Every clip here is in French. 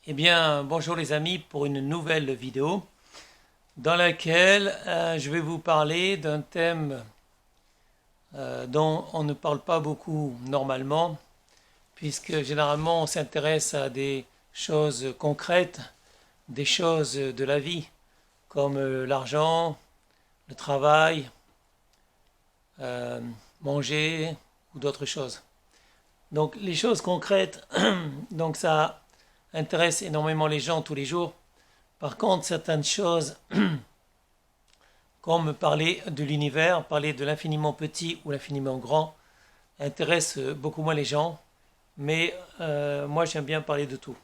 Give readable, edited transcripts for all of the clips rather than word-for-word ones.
Eh bien, bonjour les amis pour une nouvelle vidéo dans laquelle je vais vous parler d'un thème dont on ne parle pas beaucoup normalement, puisque généralement on s'intéresse à des choses concrètes, des choses de la vie, comme l'argent, le travail, euh, manger ou d'autres choses. Donc les choses concrètes, donc ça intéresse énormément les gens tous les jours. Par contre, certaines choses comme parler de l'univers, parler de l'infiniment petit ou l'infiniment grand, intéresse beaucoup moins les gens, mais moi j'aime bien parler de tout.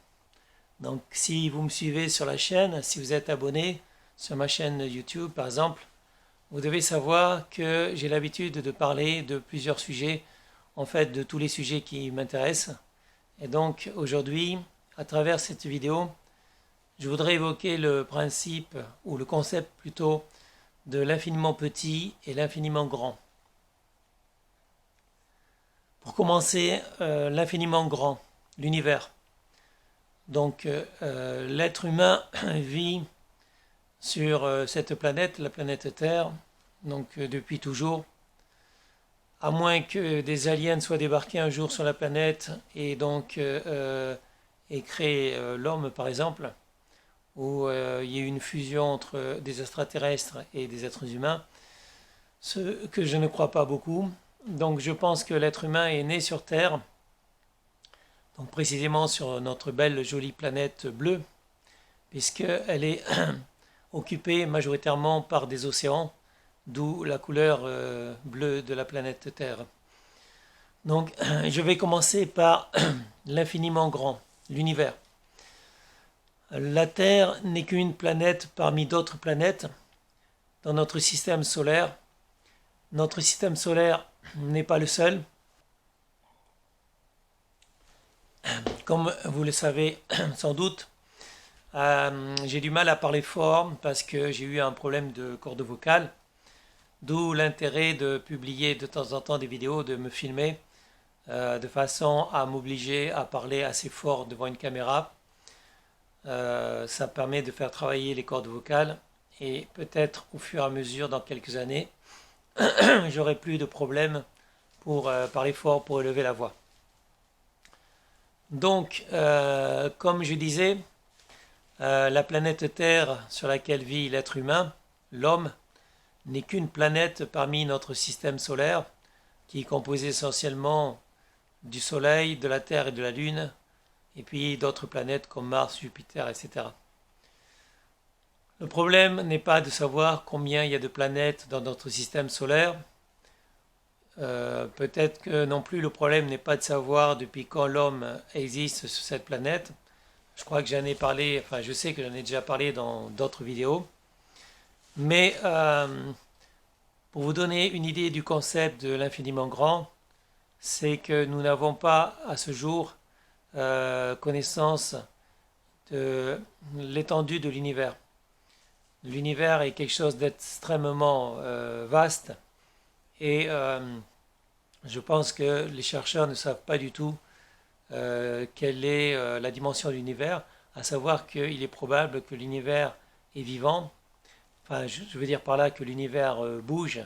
Donc si vous me suivez sur la chaîne, si vous êtes abonné sur ma chaîne YouTube par exemple, vous devez savoir que j'ai l'habitude de parler de plusieurs sujets, en fait de tous les sujets qui m'intéressent. Et donc aujourd'hui, à travers cette vidéo, je voudrais évoquer le principe, ou le concept plutôt, de l'infiniment petit et l'infiniment grand. Pour commencer, l'infiniment grand, l'univers. Donc l'être humain vit sur cette planète, la planète Terre, donc depuis toujours, à moins que des aliens soient débarqués un jour sur la planète et donc et créé l'homme par exemple, où il y a eu une fusion entre des extraterrestres et des êtres humains, ce que je ne crois pas beaucoup. Donc je pense que l'être humain est né sur Terre, donc précisément sur notre belle jolie planète bleue, puisqu'elle est occupée majoritairement par des océans, d'où la couleur bleue de la planète Terre. Donc je vais commencer par l'infiniment grand, l'univers. La Terre n'est qu'une planète parmi d'autres planètes dans notre système solaire. Notre système solaire n'est pas le seul. Comme vous le savez sans doute, j'ai du mal à parler fort parce que j'ai eu un problème de corde vocale, d'où l'intérêt de publier de temps en temps des vidéos, de me filmer, de façon à m'obliger à parler assez fort devant une caméra. Ça permet de faire travailler les cordes vocales et peut-être au fur et à mesure, dans quelques années, j'aurai plus de problèmes pour parler fort, pour élever la voix. Donc, comme je disais, la planète Terre sur laquelle vit l'être humain, l'homme, n'est qu'une planète parmi notre système solaire, qui est composé essentiellement du Soleil, de la Terre et de la Lune, et puis d'autres planètes comme Mars, Jupiter, etc. Le problème n'est pas de savoir combien il y a de planètes dans notre système solaire. Peut-être que non plus le problème n'est pas de savoir depuis quand l'homme existe sur cette planète. Je crois que j'en ai parlé, enfin je sais que j'en ai déjà parlé dans d'autres vidéos. Mais pour vous donner une idée du concept de l'infiniment grand, c'est que nous n'avons pas à ce jour connaissance de l'étendue de l'univers. L'univers est quelque chose d'extrêmement vaste et je pense que les chercheurs ne savent pas du tout quelle est la dimension de l'univers, à savoir qu'il est probable que l'univers est vivant. Enfin, je veux dire par là que l'univers bouge,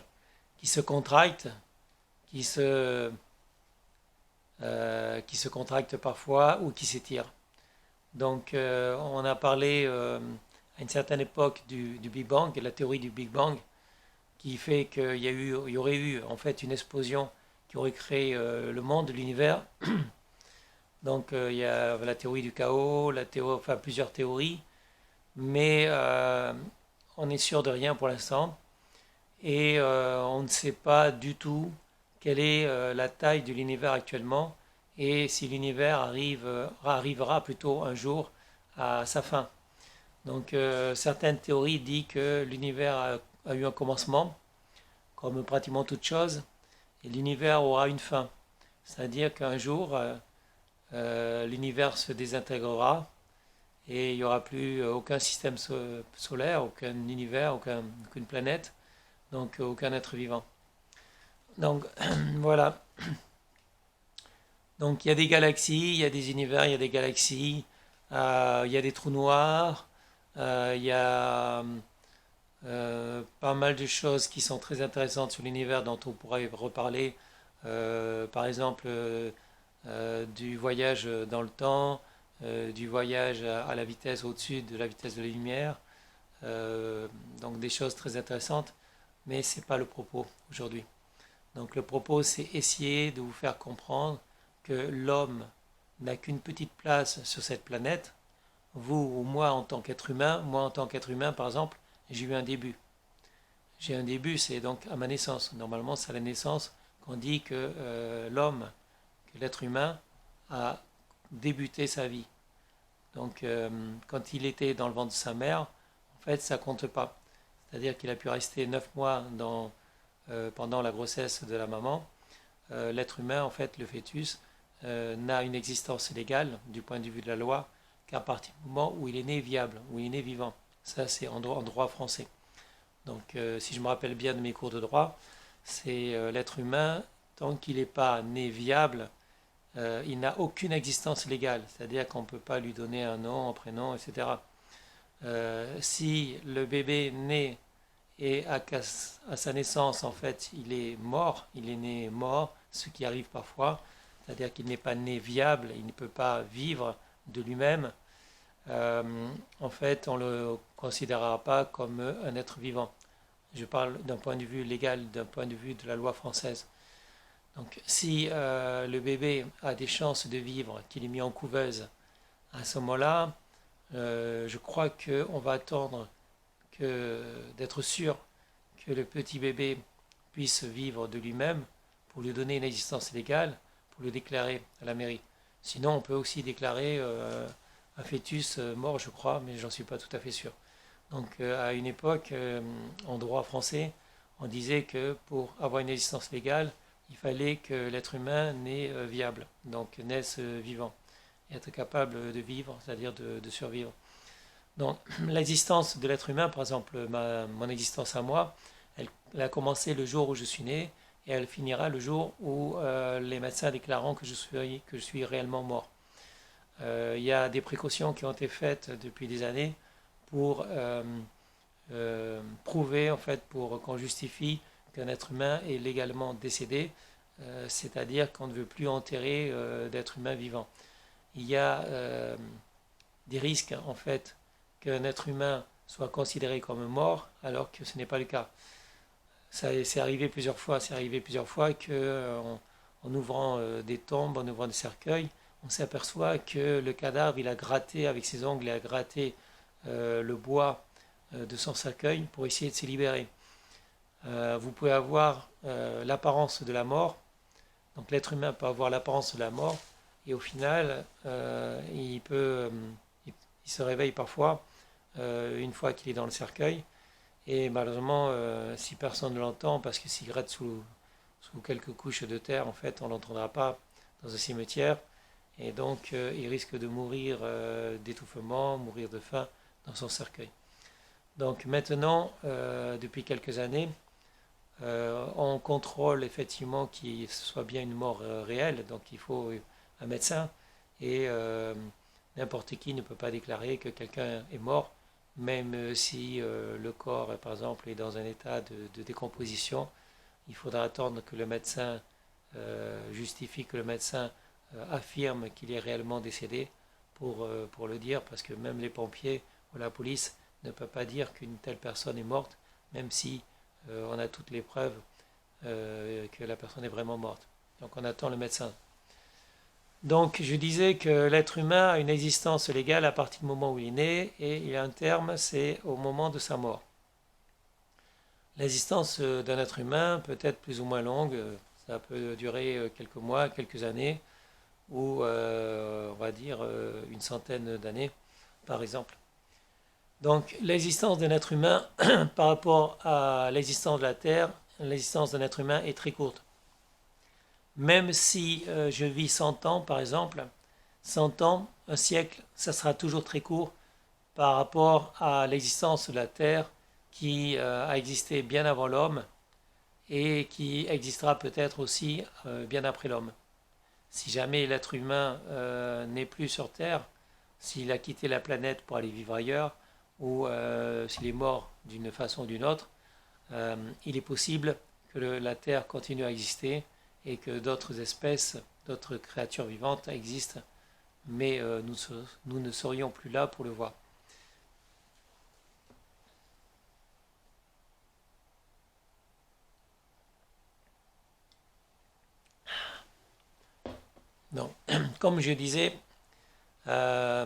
qui se contracte, qui se, qui se contracte parfois ou qui s'étire. Donc, on a parlé à une certaine époque du Big Bang, la théorie du Big Bang, qui fait il y aurait eu en fait une explosion qui aurait créé le monde, l'univers. Donc, il y a la théorie du chaos, enfin plusieurs théories, mais on est sûr de rien pour l'instant et on ne sait pas du tout quelle est la taille de l'univers actuellement et si l'univers arrivera plutôt un jour à sa fin. Donc certaines théories disent que l'univers a eu un commencement, comme pratiquement toute chose, et l'univers aura une fin. C'est-à-dire qu'un jour, l'univers se désintégrera et il n'y aura plus aucun système solaire, aucun univers, aucune planète, donc aucun être vivant. Donc voilà. Donc il y a des galaxies, il y a des univers, il y a des galaxies. Il y a des trous noirs, il y a pas mal de choses qui sont très intéressantes sur l'univers dont on pourrait reparler. Par exemple, du voyage dans le temps, du voyage à la vitesse au-dessus de la vitesse de la lumière. Donc des choses très intéressantes, mais ce n'est pas le propos aujourd'hui. Donc le propos, c'est essayer de vous faire comprendre que l'homme n'a qu'une petite place sur cette planète. Vous ou moi en tant qu'être humain, moi en tant qu'être humain par exemple, j'ai eu un début. J'ai un début, c'est donc à ma naissance. Normalement, c'est à la naissance qu'on dit que l'homme, que l'être humain a débuté sa vie. Donc quand il était dans le ventre de sa mère, en fait, ça compte pas. C'est-à-dire qu'il a pu rester 9 mois pendant la grossesse de la maman. L'être humain, en fait, le fœtus, n'a une existence légale du point de vue de la loi qu'à partir du moment où il est né viable, où il est né vivant. Ça, c'est en droit français. Donc, si je me rappelle bien de mes cours de droit, c'est l'être humain, tant qu'il n'est pas né viable, il n'a aucune existence légale. C'est-à-dire qu'on ne peut pas lui donner un nom, un prénom, etc. Si le bébé naît et à sa naissance, en fait, il est mort, il est né mort, ce qui arrive parfois, c'est-à-dire qu'il n'est pas né viable, il ne peut pas vivre de lui-même, en fait, on ne le considérera pas comme un être vivant. Je parle d'un point de vue légal, d'un point de vue de la loi française. Donc, si le bébé a des chances de vivre, qu'il est mis en couveuse, à ce moment-là, je crois qu'on va attendre d'être sûr que le petit bébé puisse vivre de lui-même pour lui donner une existence légale, pour le déclarer à la mairie. Sinon, on peut aussi déclarer un fœtus mort, je crois, mais j'en suis pas tout à fait sûr. Donc, à une époque, en droit français, on disait que pour avoir une existence légale, il fallait que l'être humain naisse viable, donc naisse vivant, et être capable de vivre, c'est-à-dire de survivre. Donc, l'existence de l'être humain, par exemple, mon existence à moi, elle a commencé le jour où je suis né et elle finira le jour où les médecins déclareront que je suis réellement mort. Il y a des précautions qui ont été faites depuis des années pour prouver, en fait, pour qu'on justifie qu'un être humain est légalement décédé, c'est-à-dire qu'on ne veut plus enterrer d'être humain vivant. Il y a des risques, en fait, qu'un être humain soit considéré comme mort alors que ce n'est pas le cas. C'est arrivé plusieurs fois. C'est arrivé plusieurs fois que, en ouvrant des tombes, en ouvrant des cercueils, on s'aperçoit que le cadavre, il a gratté avec ses ongles, il a gratté le bois de son cercueil pour essayer de se libérer. Vous pouvez avoir l'apparence de la mort. Donc l'être humain peut avoir l'apparence de la mort et au final, il se réveille parfois une fois qu'il est dans le cercueil. Et malheureusement, si personne ne l'entend, parce que s'il gratte sous quelques couches de terre, en fait, on ne l'entendra pas dans un cimetière. Et donc, il risque de mourir d'étouffement, mourir de faim dans son cercueil. Donc maintenant, depuis quelques années, on contrôle effectivement qu'il soit bien une mort réelle. Donc il faut un médecin et n'importe qui ne peut pas déclarer que quelqu'un est mort, même si le corps, par exemple, est dans un état de décomposition. Il faudra attendre que le médecin justifie, que le médecin affirme qu'il est réellement décédé pour le dire, parce que même les pompiers ou la police ne peuvent pas dire qu'une telle personne est morte, même si on a toutes les preuves que la personne est vraiment morte. Donc on attend le médecin. Donc je disais que l'être humain a une existence légale à partir du moment où il est né et il a un terme, c'est au moment de sa mort. L'existence d'un être humain peut être plus ou moins longue, ça peut durer quelques mois, quelques années, ou on va dire une centaine d'années par exemple. Donc l'existence d'un être humain par rapport à l'existence de la Terre, l'existence d'un être humain est très courte. Même si je vis 100 ans, par exemple, 100 ans, un siècle, ça sera toujours très court par rapport à l'existence de la Terre qui a existé bien avant l'homme et qui existera peut-être aussi bien après l'homme. Si jamais l'être humain n'est plus sur Terre, s'il a quitté la planète pour aller vivre ailleurs, ou s'il est mort d'une façon ou d'une autre, il est possible que la Terre continue à exister et que d'autres espèces, d'autres créatures vivantes existent, mais nous ne serions plus là pour le voir. Donc, comme je disais, euh,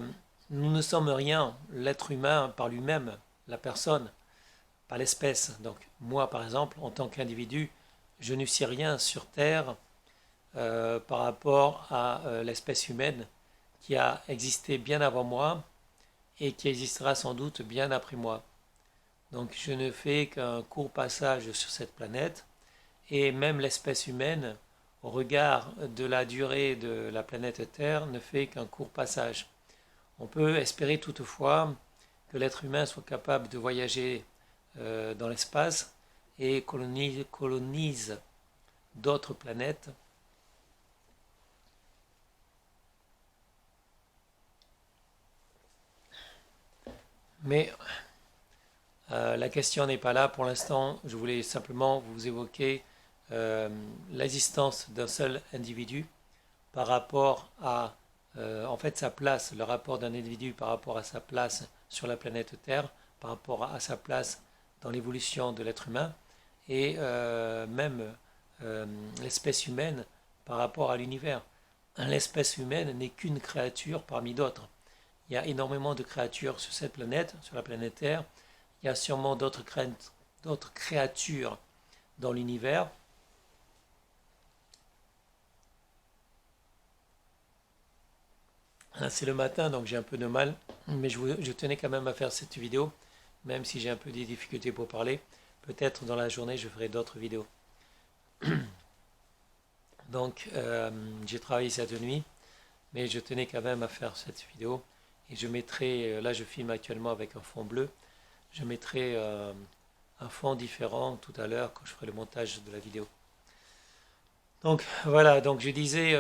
nous ne sommes rien, l'être humain par lui-même, la personne, pas l'espèce. Donc moi, par exemple, en tant qu'individu, je ne suis rien sur Terre par rapport à l'espèce humaine qui a existé bien avant moi et qui existera sans doute bien après moi. Donc je ne fais qu'un court passage sur cette planète et même l'espèce humaine, au regard de la durée de la planète Terre, ne fait qu'un court passage. On peut espérer toutefois que l'être humain soit capable de voyager dans l'espace et colonise d'autres planètes. Mais la question n'est pas là pour l'instant. Je voulais simplement vous évoquer l'existence d'un seul individu par rapport à en fait sa place, le rapport d'un individu par rapport à sa place sur la planète Terre, par rapport à sa place dans l'évolution de l'être humain et même l'espèce humaine par rapport à l'univers. L'espèce humaine n'est qu'une créature parmi d'autres. Il y a énormément de créatures sur cette planète, sur la planète Terre. Il y a sûrement d'autres créatures dans l'univers. C'est le matin, donc j'ai un peu de mal, mais je tenais quand même à faire cette vidéo, même si j'ai un peu des difficultés pour parler. Peut-être dans la journée, je ferai d'autres vidéos. Donc, j'ai travaillé cette nuit, mais je tenais quand même à faire cette vidéo. Et je mettrai, là je filme actuellement avec un fond bleu, je mettrai un fond différent tout à l'heure quand je ferai le montage de la vidéo. Donc voilà, donc je disais,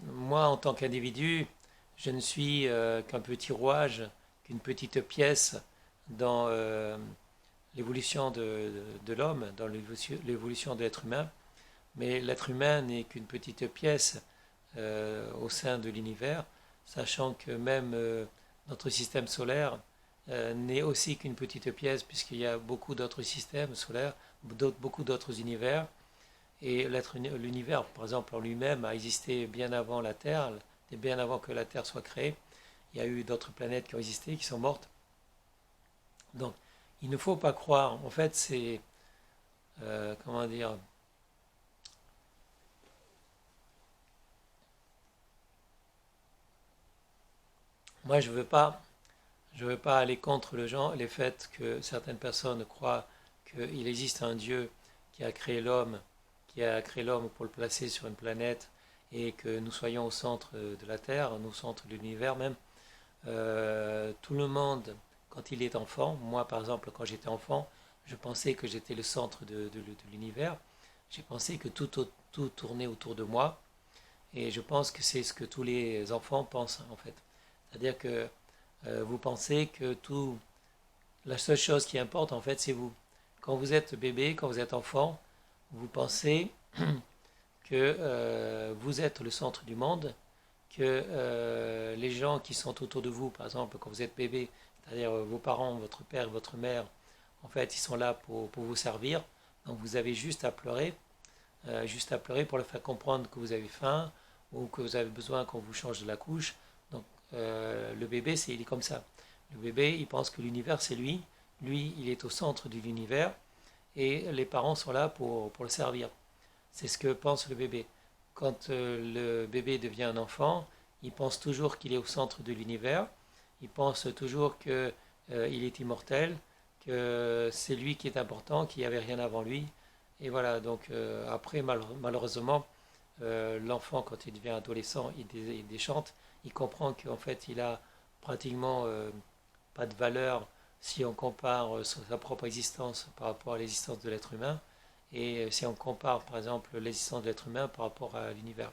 moi en tant qu'individu, je ne suis qu'un petit rouage, qu'une petite pièce dans l'évolution de l'homme, dans l'évolution de l'être humain. Mais l'être humain n'est qu'une petite pièce au sein de l'univers, sachant que même notre système solaire n'est aussi qu'une petite pièce, puisqu'il y a beaucoup d'autres systèmes solaires, beaucoup d'autres univers. Et l'univers, par exemple, en lui-même, a existé bien avant la Terre, et bien avant que la Terre soit créée. Il y a eu d'autres planètes qui ont existé, qui sont mortes. Donc, il ne faut pas croire. En fait, c'est, comment dire, moi, je veux pas aller contre les faits que certaines personnes croient qu'il existe un Dieu qui a créé l'homme, qui a créé l'homme pour le placer sur une planète et que nous soyons au centre de la Terre, au centre de l'univers même. Tout le monde, quand il est enfant, moi par exemple, quand j'étais enfant, je pensais que j'étais le centre de l'univers. J'ai pensé que tout tournait autour de moi. Et je pense que c'est ce que tous les enfants pensent en fait. C'est-à-dire que vous pensez que la seule chose qui importe en fait, c'est vous. Quand vous êtes bébé, quand vous êtes enfant, vous pensez que vous êtes le centre du monde, que les gens qui sont autour de vous, par exemple, quand vous êtes bébé, c'est-à-dire vos parents, votre père, votre mère, en fait, ils sont là pour vous servir. Donc vous avez juste à pleurer pour leur faire comprendre que vous avez faim ou que vous avez besoin qu'on vous change de la couche. Donc le bébé, il est comme ça. Le bébé, il pense que l'univers, c'est lui. Lui, il est au centre de l'univers et les parents sont là pour le servir. C'est ce que pense le bébé. Quand le bébé devient un enfant, il pense toujours qu'il est au centre de l'univers. Il pense toujours qu'il est immortel, que c'est lui qui est important, qu'il n'y avait rien avant lui. Et voilà, donc après, malheureusement, l'enfant, quand il devient adolescent, il déchante, il comprend qu'en fait, il a pratiquement pas de valeur si on compare sa propre existence par rapport à l'existence de l'être humain, et si on compare par exemple l'existence de l'être humain par rapport à l'univers.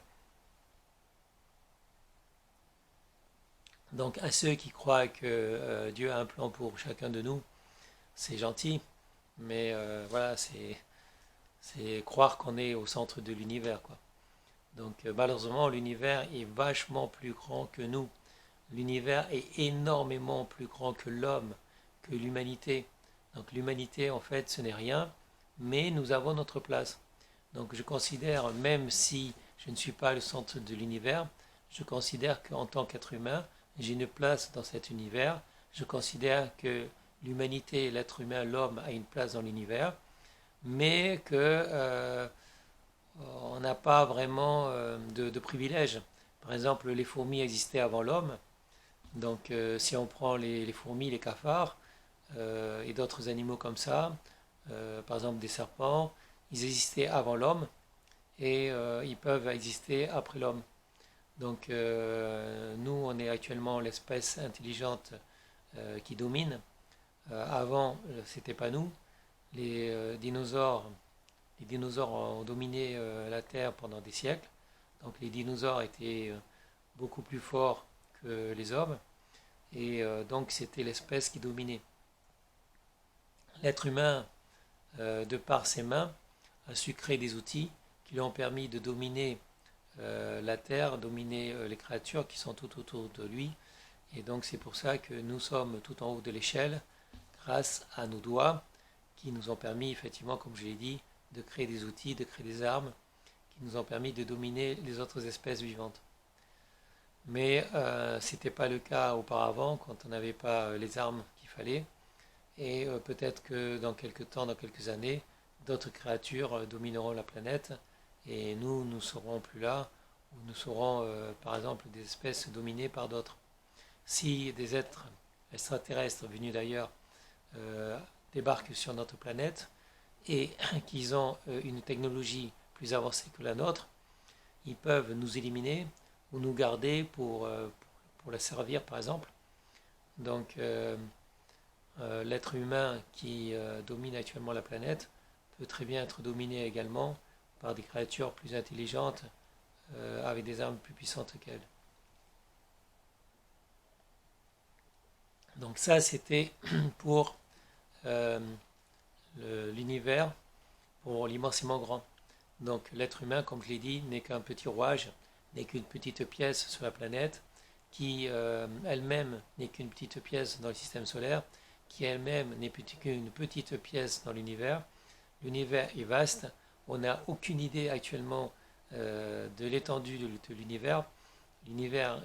Donc à ceux qui croient que Dieu a un plan pour chacun de nous, c'est gentil, mais voilà, c'est croire qu'on est au centre de l'univers, quoi. Donc malheureusement, l'univers est vachement plus grand que nous. L'univers est énormément plus grand que l'homme, que l'humanité. Donc l'humanité, en fait, ce n'est rien, mais nous avons notre place. Donc je considère, même si je ne suis pas le centre de l'univers, je considère qu'en tant qu'être humain, j'ai une place dans cet univers. Je considère que l'humanité, l'être humain, l'homme a une place dans l'univers, mais que on n'a pas vraiment de privilèges. Par exemple, les fourmis existaient avant l'homme. Donc si on prend les fourmis, les cafards et d'autres animaux comme ça, par exemple des serpents, ils existaient avant l'homme et ils peuvent exister après l'homme. Donc nous, on est actuellement l'espèce intelligente qui domine. Avant, c'était pas nous. Les dinosaures ont dominé la Terre pendant des siècles. Donc les dinosaures étaient beaucoup plus forts que les hommes. Et donc c'était l'espèce qui dominait. L'être humain, de par ses mains, a su créer des outils qui lui ont permis de dominer la Terre, dominer les créatures qui sont tout autour de lui. Et donc c'est pour ça que nous sommes tout en haut de l'échelle, grâce à nos doigts, qui nous ont permis, effectivement, comme je l'ai dit, de créer des outils, de créer des armes, qui nous ont permis de dominer les autres espèces vivantes. Mais ce n'était pas le cas auparavant, quand on n'avait pas les armes qu'il fallait. Et peut-être que dans quelques temps, dans quelques années, d'autres créatures domineront la planète et nous ne serons plus là, ou nous serons par exemple des espèces dominées par d'autres. Si des êtres extraterrestres venus d'ailleurs euh, débarquent sur notre planète et qu'ils ont une technologie plus avancée que la nôtre, ils peuvent nous éliminer ou nous garder pour la servir par exemple. Donc l'être humain qui domine actuellement la planète peut très bien être dominé également par des créatures plus intelligentes avec des armes plus puissantes qu'elles. Donc ça, c'était pour euh, l'univers, pour l'immensément grand. Donc l'être humain, comme je l'ai dit, n'est qu'un petit rouage, n'est qu'une petite pièce sur la planète, qui elle-même n'est qu'une petite pièce dans le système solaire, qui elle-même n'est qu'une petite pièce dans l'univers. L'univers est vaste, on n'a aucune idée actuellement de l'étendue de l'univers. L'univers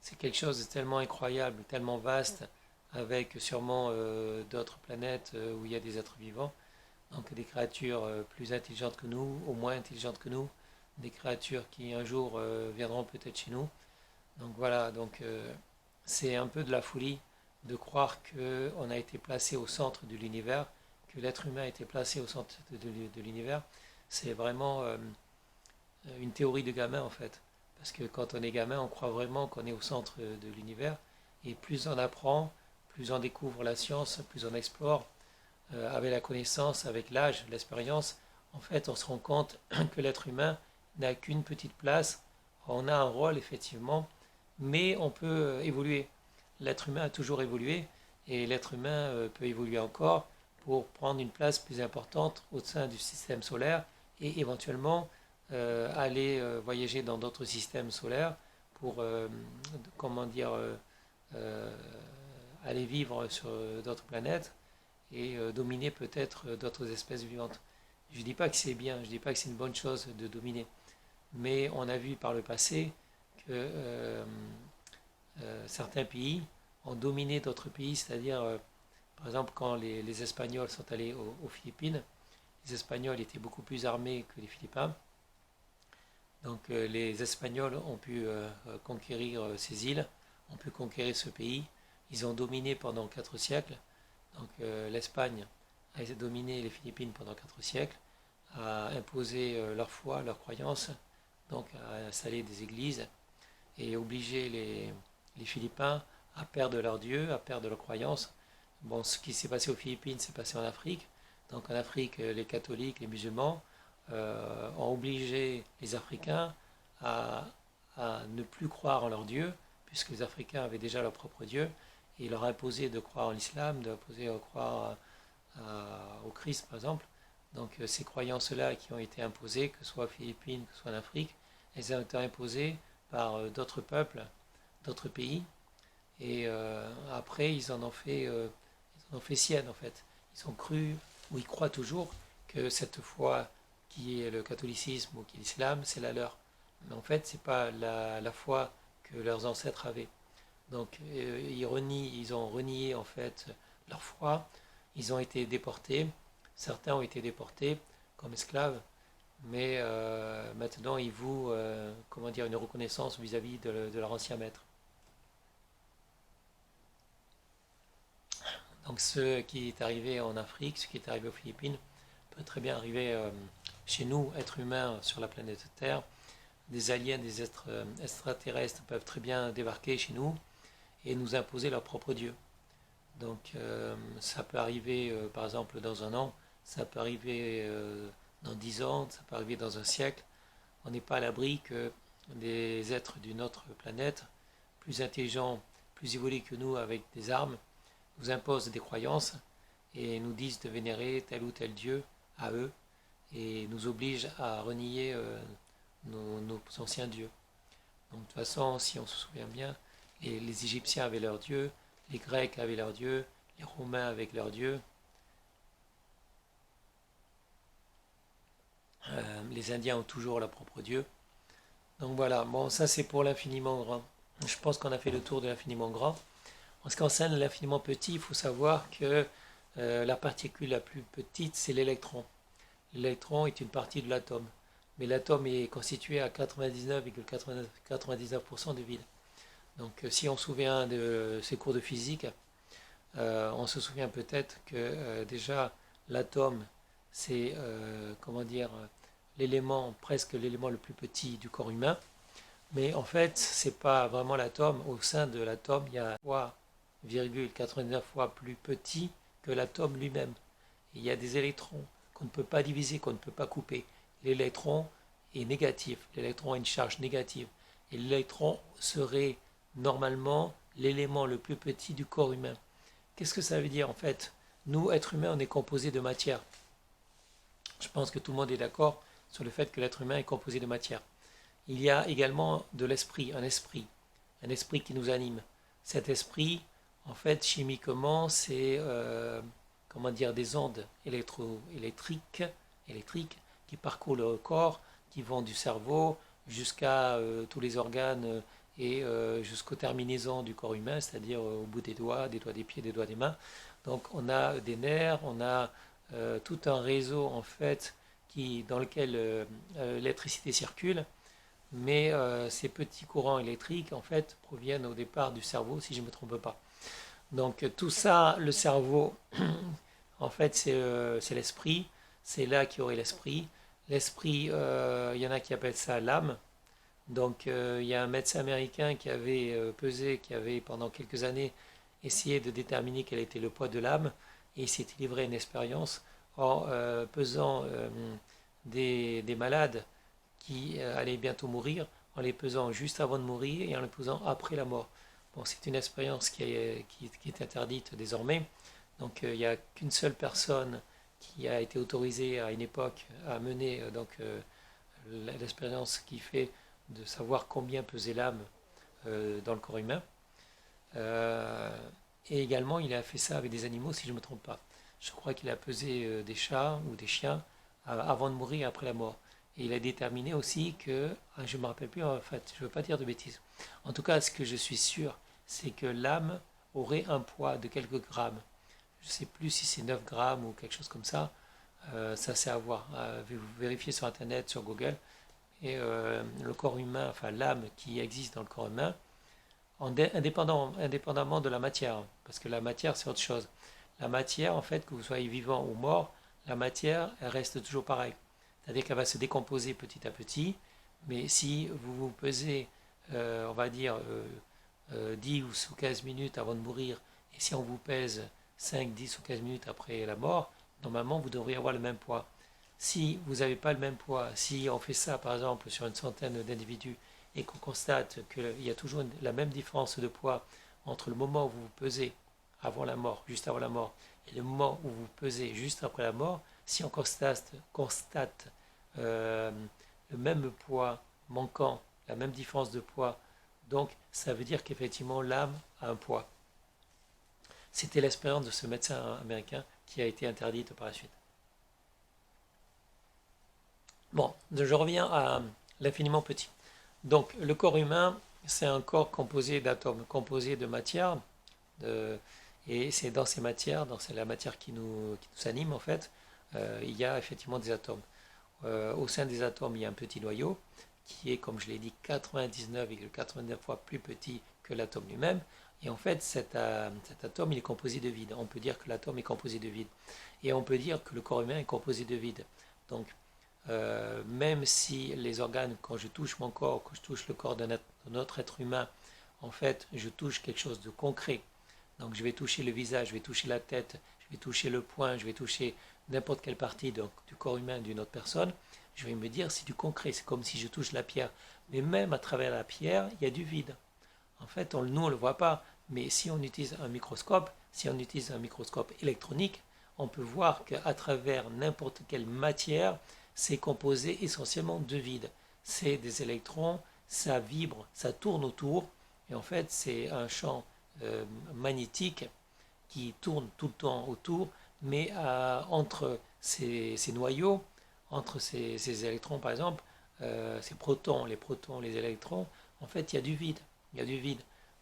c'est quelque chose de tellement incroyable, tellement vaste, avec sûrement d'autres planètes où il y a des êtres vivants. Donc des créatures plus intelligentes que nous, au moins intelligentes que nous, des créatures qui un jour viendront peut-être chez nous. Donc voilà, donc c'est un peu de la folie de croire qu'on a été placé au centre de l'univers, que l'être humain a été placé au centre de l'univers. C'est vraiment une théorie de gamin en fait. Parce que quand on est gamin, on croit vraiment qu'on est au centre de l'univers. Et plus on apprend, plus on découvre la science, plus on explore, avec la connaissance, avec l'âge, l'expérience, en fait, on se rend compte que l'être humain n'a qu'une petite place. On a un rôle, effectivement, mais on peut évoluer. L'être humain a toujours évolué et l'être humain peut évoluer encore pour prendre une place plus importante au sein du système solaire et éventuellement aller voyager dans d'autres systèmes solaires pour, comment dire, aller vivre sur d'autres planètes et dominer peut-être d'autres espèces vivantes. Je ne dis pas que c'est bien, je ne dis pas que c'est une bonne chose de dominer, mais on a vu par le passé que certains pays ont dominé d'autres pays, c'est-à-dire, par exemple, quand les Espagnols sont allés aux Philippines, les Espagnols étaient beaucoup plus armés que les Philippins. Donc les Espagnols ont pu conquérir ces îles, ont pu conquérir ce pays. Ils ont dominé pendant 4 siècles. Donc l'Espagne a dominé les Philippines pendant 4 siècles, a imposé leur foi, leur croyance, donc a installé des églises et obligé les Philippins à perdre leur Dieu, à perdre leur croyance. Bon, ce qui s'est passé aux Philippines s'est passé en Afrique. Donc en Afrique, les catholiques, les musulmans ont obligé les Africains à, à ne plus croire en leur Dieu, puisque les Africains avaient déjà leur propre Dieu, et il leur a imposé de croire en l'islam, de croire au Christ par exemple. Donc ces croyances-là qui ont été imposées, que ce soit aux Philippines, que ce soit en Afrique, elles ont été imposées par d'autres peuples, d'autres pays, et après ils en ont fait sienne en fait. Ils ont cru, ou ils croient toujours, que cette foi qui est le catholicisme ou qui est l'islam, c'est la leur. Mais en fait, c'est pas la foi que leurs ancêtres avaient. Donc ils ont renié en fait leur foi. Ils ont été déportés. Certains ont été déportés comme esclaves, mais maintenant ils vouent comment dire, une reconnaissance vis-à-vis de leur ancien maître. Donc ce qui est arrivé en Afrique, ce qui est arrivé aux Philippines, peut très bien arriver chez nous, êtres humains sur la planète Terre. Des aliens, des êtres extraterrestres peuvent très bien débarquer chez nous et nous imposer leur propre Dieu. Donc ça peut arriver par exemple dans un an, ça peut arriver dans 10 ans, ça peut arriver dans un siècle. On n'est pas à l'abri que des êtres d'une autre planète, plus intelligents, plus évolués que nous avec des armes, nous imposent des croyances et nous disent de vénérer tel ou tel Dieu à eux et nous obligent à renier nos anciens dieux. Donc de toute façon, si on se souvient bien, les Égyptiens avaient leurs dieux, les Grecs avaient leurs dieux, les Romains avec leurs dieux, les Indiens ont toujours leur propre dieu. Donc voilà, bon ça c'est pour l'infiniment grand. Je pense qu'on a fait le tour de l'infiniment grand. En ce qui concerne l'infiniment petit, il faut savoir que la particule la plus petite, c'est l'électron. L'électron est une partie de l'atome, mais l'atome est constitué à 99,99% de vide. Donc si on se souvient de ces cours de physique, on se souvient peut-être que déjà l'atome, c'est comment dire, l'élément, presque l'élément le plus petit du corps humain. Mais en fait, c'est pas vraiment l'atome. Au sein de l'atome, il y a 3,99 fois plus petit que l'atome lui-même. Il y a des électrons qu'on ne peut pas diviser, qu'on ne peut pas couper. L'électron est négatif. L'électron a une charge négative. Et l'électron serait normalement l'élément le plus petit du corps humain. Qu'est-ce que ça veut dire en fait? Nous, êtres humains, on est composé de matière. Je pense que tout le monde est d'accord sur le fait que l'être humain est composé de matière. Il y a également de l'esprit, un esprit qui nous anime. Cet esprit, en fait, chimiquement, c'est comment dire, des ondes électriques qui parcourent le corps, qui vont du cerveau jusqu'à tous les organes et jusqu'aux terminaisons du corps humain, c'est-à-dire au bout des doigts des pieds, des doigts des mains. Donc on a des nerfs, on a tout un réseau en fait dans lequel l'électricité circule, mais ces petits courants électriques en fait proviennent au départ du cerveau, si je ne me trompe pas. Donc tout ça, le cerveau, en fait c'est l'esprit, c'est là qu'il y aurait l'esprit. L'esprit, il y en a qui appellent ça l'âme. Donc il y a un médecin américain qui avait pesé, qui avait pendant quelques années essayé de déterminer quel était le poids de l'âme, et il s'était livré à une expérience en pesant des malades qui allaient bientôt mourir, en les pesant juste avant de mourir et en les pesant après la mort. Bon, c'est une expérience qui est interdite désormais. Donc il n'y a qu'une seule personne qui a été autorisée à une époque à mener l'expérience qui fait de savoir combien pesait l'âme dans le corps humain. Et également, il a fait ça avec des animaux, si je ne me trompe pas. Je crois qu'il a pesé des chats ou des chiens avant de mourir et après la mort. Et il a déterminé aussi que, je ne me rappelle plus en fait, je ne veux pas dire de bêtises. En tout cas, ce que je suis sûr, c'est que l'âme aurait un poids de quelques grammes. Je ne sais plus si c'est 9 grammes ou quelque chose comme ça. Ça c'est à voir. Vous vérifiez sur Internet, sur Google. Et le corps humain, enfin l'âme qui existe dans le corps humain, indépendamment de la matière. Parce que la matière, c'est autre chose. La matière, en fait, que vous soyez vivant ou mort, la matière, elle reste toujours pareille. C'est-à-dire qu'elle va se décomposer petit à petit. Mais si vous vous pesez, on va dire, 10 ou 15 minutes avant de mourir, et si on vous pèse 5, 10 ou 15 minutes après la mort, normalement, vous devriez avoir le même poids. Si vous n'avez pas le même poids, si on fait ça, par exemple, sur une centaine d'individus, et qu'on constate qu'il y a toujours la même différence de poids entre le moment où vous vous pesez avant la mort, juste avant la mort, et le moment où vous pesez juste après la mort, si on constate le même poids manquant, la même différence de poids, donc ça veut dire qu'effectivement l'âme a un poids. C'était l'expérience de ce médecin américain qui a été interdite par la suite. Bon, je reviens à l'infiniment petit. Donc le corps humain, c'est un corps composé d'atomes, composé de matière, et c'est dans ces matières, la matière qui nous anime en fait, il y a effectivement des atomes. Au sein des atomes, il y a un petit noyau qui est, comme je l'ai dit, 99,89 fois plus petit que l'atome lui-même. Et en fait, cet atome, il est composé de vide. On peut dire que l'atome est composé de vide. Et on peut dire que le corps humain est composé de vide. Donc, même si les organes, quand je touche mon corps, quand je touche le corps d'un autre être humain, en fait, je touche quelque chose de concret. Donc, je vais toucher le visage, je vais toucher la tête, je vais toucher le poing, je vais toucher n'importe quelle partie du corps humain d'une autre personne. Je vais me dire, c'est du concret, c'est comme si je touche la pierre. Mais même à travers la pierre, il y a du vide. En fait, nous, on ne le voit pas. Mais si on utilise un microscope, si on utilise un microscope électronique, on peut voir qu'à travers n'importe quelle matière, c'est composé essentiellement de vide. C'est des électrons, ça vibre, ça tourne autour. Et en fait, c'est un champ magnétique qui tourne tout le temps autour, mais entre ces noyaux, entre ces électrons par exemple, ces protons, les électrons, en fait il y a du vide. Il y a du vide.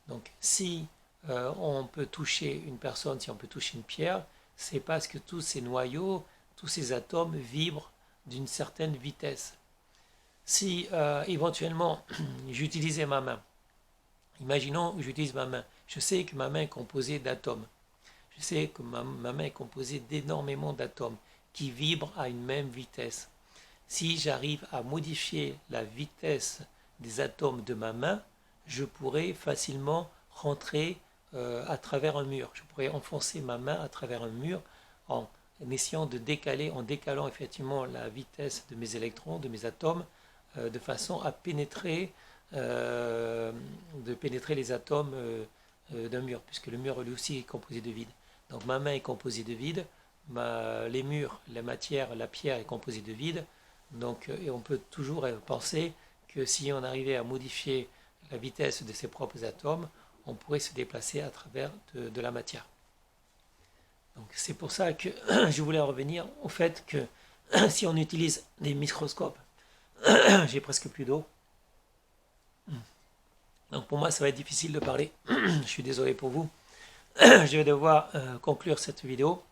Donc si on peut toucher une personne, si on peut toucher une pierre, c'est parce que tous ces noyaux, tous ces atomes vibrent d'une certaine vitesse. Si éventuellement j'utilisais ma main, imaginons que j'utilise ma main, je sais que ma main est composée d'atomes. Je sais que ma main est composée d'énormément d'atomes qui vibrent à une même vitesse. Si j'arrive à modifier la vitesse des atomes de ma main, je pourrais facilement rentrer à travers un mur. Je pourrais enfoncer ma main à travers un mur en essayant de décaler, en décalant effectivement la vitesse de mes électrons, de mes atomes, de façon à pénétrer les atomes d'un mur, puisque le mur lui aussi est composé de vide. Donc ma main est composée de vide, les murs, la matière, la pierre est composée de vide. Donc, et on peut toujours penser que si on arrivait à modifier la vitesse de ses propres atomes, on pourrait se déplacer à travers de la matière. Donc c'est pour ça que je voulais en revenir au fait que si on utilise des microscopes, j'ai presque plus d'eau. Donc pour moi ça va être difficile de parler. Je suis désolé pour vous. Je vais devoir conclure cette vidéo.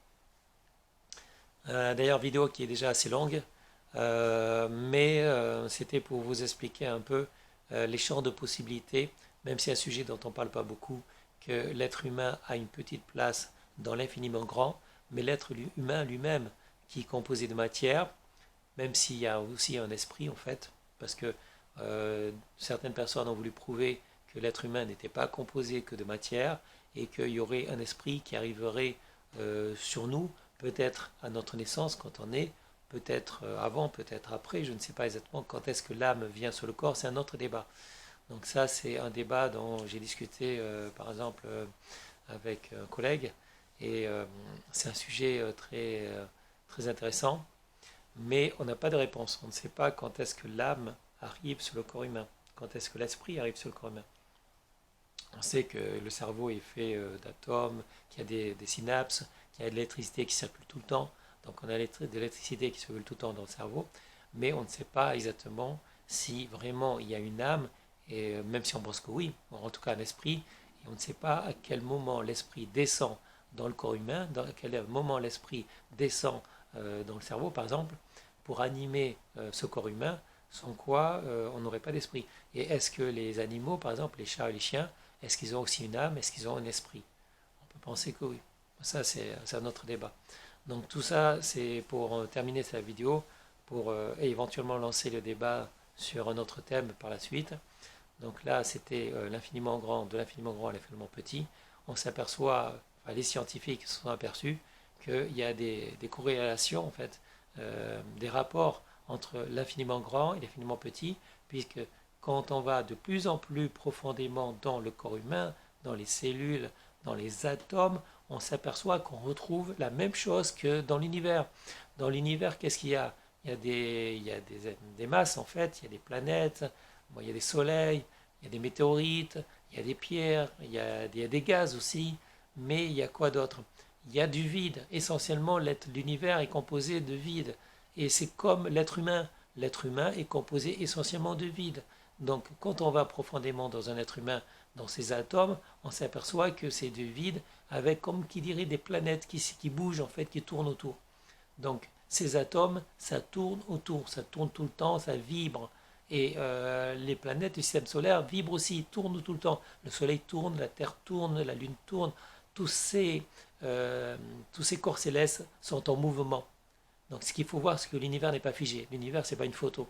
D'ailleurs vidéo qui est déjà assez longue. Mais c'était pour vous expliquer un peu les champs de possibilités, même si c'est un sujet dont on ne parle pas beaucoup, que l'être humain a une petite place dans l'infiniment grand, mais l'être humain lui-même, qui est composé de matière, même s'il y a aussi un esprit en fait, parce que certaines personnes ont voulu prouver que l'être humain n'était pas composé que de matière, et qu'il y aurait un esprit qui arriverait sur nous, peut-être à notre naissance quand on est, peut-être avant, peut-être après, je ne sais pas exactement quand est-ce que l'âme vient sur le corps, c'est un autre débat. Donc ça, c'est un débat dont j'ai discuté, par exemple, avec un collègue, et c'est un sujet très intéressant, mais on n'a pas de réponse. On ne sait pas quand est-ce que l'âme arrive sur le corps humain, quand est-ce que l'esprit arrive sur le corps humain. On sait que le cerveau est fait d'atomes, qu'il y a des synapses, qu'il y a de l'électricité qui circule tout le temps. Donc on a de l'électricité qui circule tout le temps dans le cerveau, mais on ne sait pas exactement si vraiment il y a une âme, et même si on pense que oui, en tout cas un esprit, et on ne sait pas à quel moment l'esprit descend dans le corps humain, à quel moment l'esprit descend dans le cerveau, par exemple, pour animer ce corps humain, sans quoi on n'aurait pas d'esprit. Et est-ce que les animaux, par exemple les chats et les chiens, est-ce qu'ils ont aussi une âme? Est-ce qu'ils ont un esprit? On peut penser que oui. Ça, c'est un autre débat. Donc tout ça, c'est pour terminer cette vidéo, pour éventuellement lancer le débat sur un autre thème par la suite. Donc là, c'était l'infiniment grand, de l'infiniment grand à l'infiniment petit. On s'aperçoit, enfin, les scientifiques se sont aperçus qu'il y a des corrélations, en fait, des rapports entre l'infiniment grand et l'infiniment petit, puisque quand on va de plus en plus profondément dans le corps humain, dans les cellules, dans les atomes, on s'aperçoit qu'on retrouve la même chose que dans l'univers. Dans l'univers, qu'est-ce qu'il y a? Il y a des masses en fait, il y a des planètes, bon, il y a des soleils, il y a des météorites, il y a des pierres, il y a des gaz aussi, mais il y a quoi d'autre? Il y a du vide. Essentiellement, l'univers est composé de vide. Et c'est comme l'être humain. L'être humain est composé essentiellement de vide. Donc, quand on va profondément dans un être humain, dans ses atomes, on s'aperçoit que c'est du vide avec, comme qui dirait, des planètes qui bougent, en fait, qui tournent autour. Donc, ces atomes, ça tourne autour, ça tourne tout le temps, ça vibre. Et les planètes du système solaire vibrent aussi, tournent tout le temps. Le Soleil tourne, la Terre tourne, la Lune tourne. Tous ces, euh, tous ces corps célestes sont en mouvement. Donc, ce qu'il faut voir, c'est que l'univers n'est pas figé. L'univers, c'est pas une photo.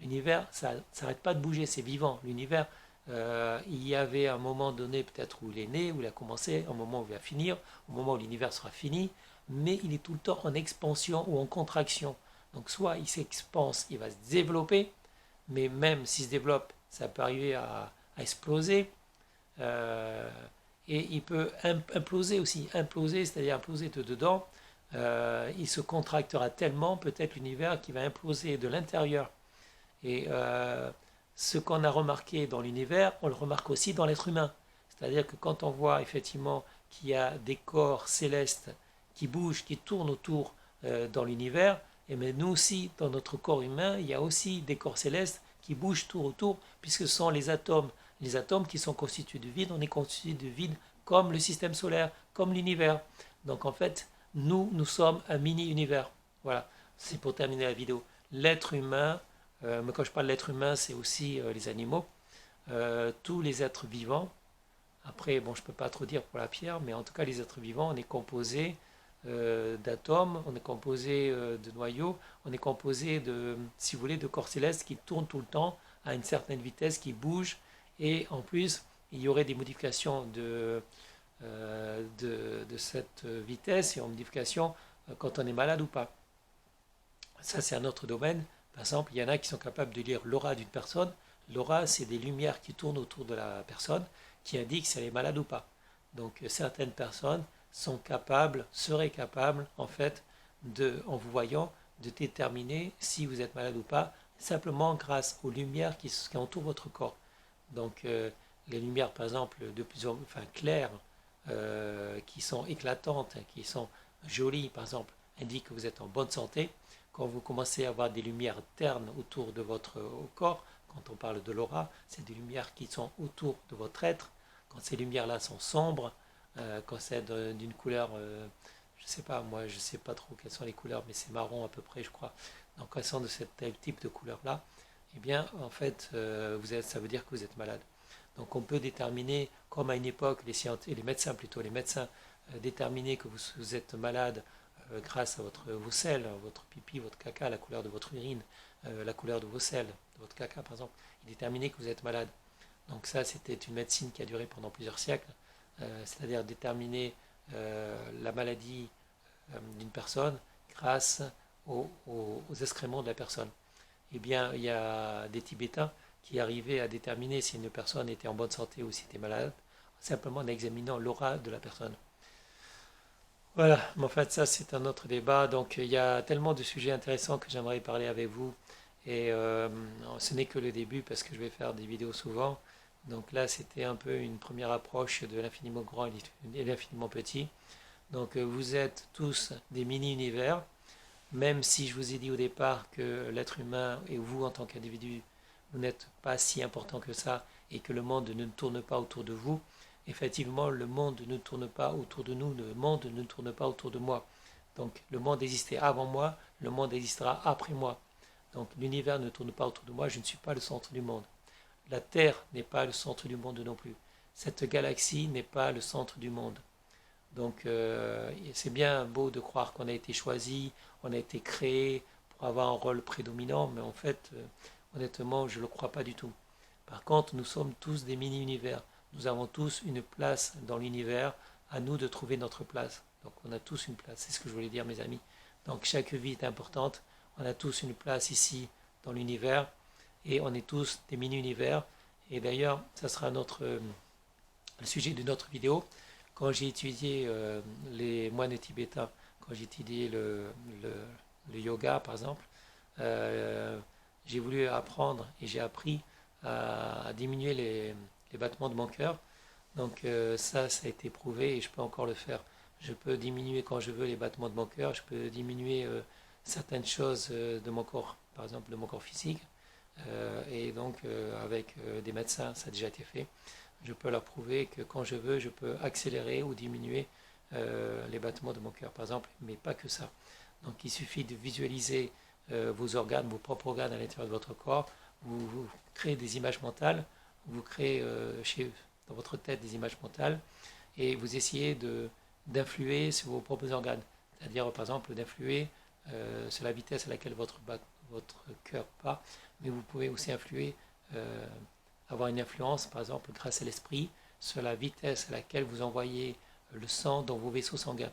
L'univers, ça n'arrête pas de bouger, c'est vivant. L'univers, il y avait un moment donné peut-être où il est né, où il a commencé, un moment où il va finir, au moment où l'univers sera fini, mais il est tout le temps en expansion ou en contraction. Donc soit il s'expanse, il va se développer, mais même s'il se développe, ça peut arriver à exploser, euh, et il peut imploser aussi. Imploser, c'est-à-dire imploser de dedans. Il se contractera tellement, peut-être l'univers, qui va imploser de l'intérieur. Et ce qu'on a remarqué dans l'univers, on le remarque aussi dans l'être humain. C'est-à-dire que quand on voit effectivement qu'il y a des corps célestes qui bougent, qui tournent autour dans l'univers, et bien nous aussi, dans notre corps humain, il y a aussi des corps célestes qui bougent tout autour, puisque ce sont les atomes. Les atomes qui sont constitués de vide, on est constitué de vide comme le système solaire, comme l'univers. Donc en fait, nous sommes un mini-univers. Voilà, c'est pour terminer la vidéo. L'être humain, mais quand je parle de l'être humain, c'est aussi les animaux, tous les êtres vivants. Après, bon, je ne peux pas trop dire pour la pierre, mais en tout cas, les êtres vivants, on est composé d'atomes, on est composé de noyaux, on est composé de, si vous voulez, de corps célestes qui tournent tout le temps à une certaine vitesse, qui bougent, et en plus, il y aurait des modifications de cette vitesse et en modification quand on est malade ou pas. Ça, c'est un autre domaine. Par exemple, il y en a qui sont capables de lire l'aura d'une personne. L'aura, c'est des lumières qui tournent autour de la personne qui indiquent si elle est malade ou pas. Donc, certaines personnes sont capables, seraient capables, en fait, en vous voyant, de déterminer si vous êtes malade ou pas, simplement grâce aux lumières qui entourent votre corps. Donc, les lumières, par exemple, de plus en plus claires, qui sont éclatantes, qui sont jolies, par exemple, indiquent que vous êtes en bonne santé. Quand vous commencez à avoir des lumières ternes autour de votre corps, quand on parle de l'aura, c'est des lumières qui sont autour de votre être. Quand ces lumières-là sont sombres, quand c'est d'une couleur, je ne sais pas, moi je ne sais pas trop quelles sont les couleurs, mais c'est marron à peu près, je crois. Donc quand elles sont de tel type de couleur-là, eh bien en fait, ça veut dire que vous êtes malade. Donc on peut déterminer, comme à une époque, les médecins plutôt, les médecins déterminaient que vous êtes malade grâce à vos selles, votre pipi, votre caca, la couleur de votre urine, la couleur de vos selles, de votre caca par exemple, il déterminait que vous êtes malade. Donc ça, c'était une médecine qui a duré pendant plusieurs siècles, c'est-à-dire déterminer la maladie d'une personne grâce aux excréments de la personne. Eh bien, il y a des Tibétains qui arrivaient à déterminer si une personne était en bonne santé ou si était malade, simplement en examinant l'aura de la personne. Voilà, mais en fait, ça c'est un autre débat. Donc il y a tellement de sujets intéressants que j'aimerais parler avec vous. Et ce n'est que le début parce que je vais faire des vidéos souvent. Donc là, c'était un peu une première approche de l'infiniment grand et l'infiniment petit. Donc vous êtes tous des mini-univers, même si je vous ai dit au départ que l'être humain et vous en tant qu'individu, vous n'êtes pas si important que ça et que le monde ne tourne pas autour de vous. Effectivement, le monde ne tourne pas autour de nous, le monde ne tourne pas autour de moi. Donc le monde existait avant moi, le monde existera après moi. Donc l'univers ne tourne pas autour de moi, je ne suis pas le centre du monde. La Terre n'est pas le centre du monde non plus. Cette galaxie n'est pas le centre du monde. Donc c'est bien beau de croire qu'on a été choisi, on a été créé pour avoir un rôle prédominant, mais en fait, honnêtement, je ne le crois pas du tout. Par contre, nous sommes tous des mini-univers. Nous avons tous une place dans l'univers, à nous de trouver notre place. Donc on a tous une place, c'est ce que je voulais dire mes amis. Donc chaque vie est importante, on a tous une place ici dans l'univers, et on est tous des mini-univers. Et d'ailleurs, ça sera le sujet de notre vidéo. Quand j'ai étudié les moines tibétains, quand j'ai étudié le yoga par exemple, j'ai voulu apprendre et j'ai appris à diminuer les battements de mon cœur. Donc ça a été prouvé et je peux encore le faire. Je peux diminuer quand je veux les battements de mon cœur, je peux diminuer certaines choses de mon corps, par exemple de mon corps physique. Et donc avec des médecins, ça a déjà été fait. Je peux leur prouver que quand je veux, je peux accélérer ou diminuer les battements de mon cœur, par exemple, mais pas que ça. Donc il suffit de visualiser vos organes, vos propres organes à l'intérieur de votre corps. Vous créez des images mentales, vous créez dans votre tête des images mentales et vous essayez d'influer sur vos propres organes. C'est-à-dire, par exemple, d'influer sur la vitesse à laquelle votre cœur bat, mais vous pouvez aussi avoir une influence, par exemple, grâce à l'esprit, sur la vitesse à laquelle vous envoyez le sang dans vos vaisseaux sanguins.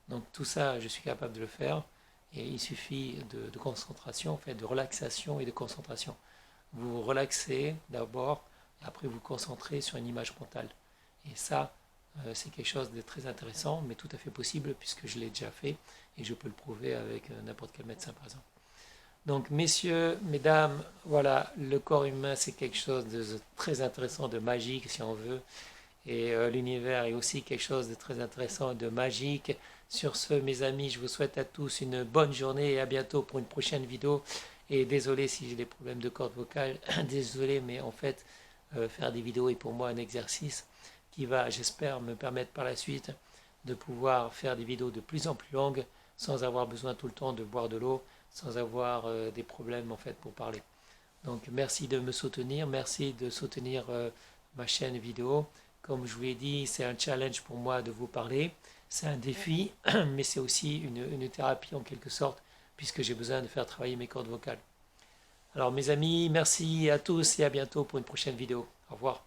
Donc tout ça, je suis capable de le faire, et il suffit de concentration, en fait, de relaxation et de concentration. Vous vous relaxez d'abord, et après vous concentrez sur une image mentale. Et ça, c'est quelque chose de très intéressant, mais tout à fait possible, puisque je l'ai déjà fait, et je peux le prouver avec n'importe quel médecin, par exemple. Donc, messieurs, mesdames, voilà, le corps humain, c'est quelque chose de très intéressant, de magique, si on veut. Et l'univers est aussi quelque chose de très intéressant, de magique. Sur ce, mes amis, je vous souhaite à tous une bonne journée et à bientôt pour une prochaine vidéo. Et désolé si j'ai des problèmes de corde vocale, désolé, mais en fait, faire des vidéos est pour moi un exercice qui va, j'espère, me permettre par la suite de pouvoir faire des vidéos de plus en plus longues sans avoir besoin tout le temps de boire de l'eau, sans avoir des problèmes en fait pour parler. Donc merci de me soutenir, merci de soutenir ma chaîne vidéo. Comme je vous l'ai dit, c'est un challenge pour moi de vous parler, c'est un défi, mais c'est aussi une thérapie en quelque sorte, puisque j'ai besoin de faire travailler mes cordes vocales. Alors mes amis, merci à tous et à bientôt pour une prochaine vidéo. Au revoir.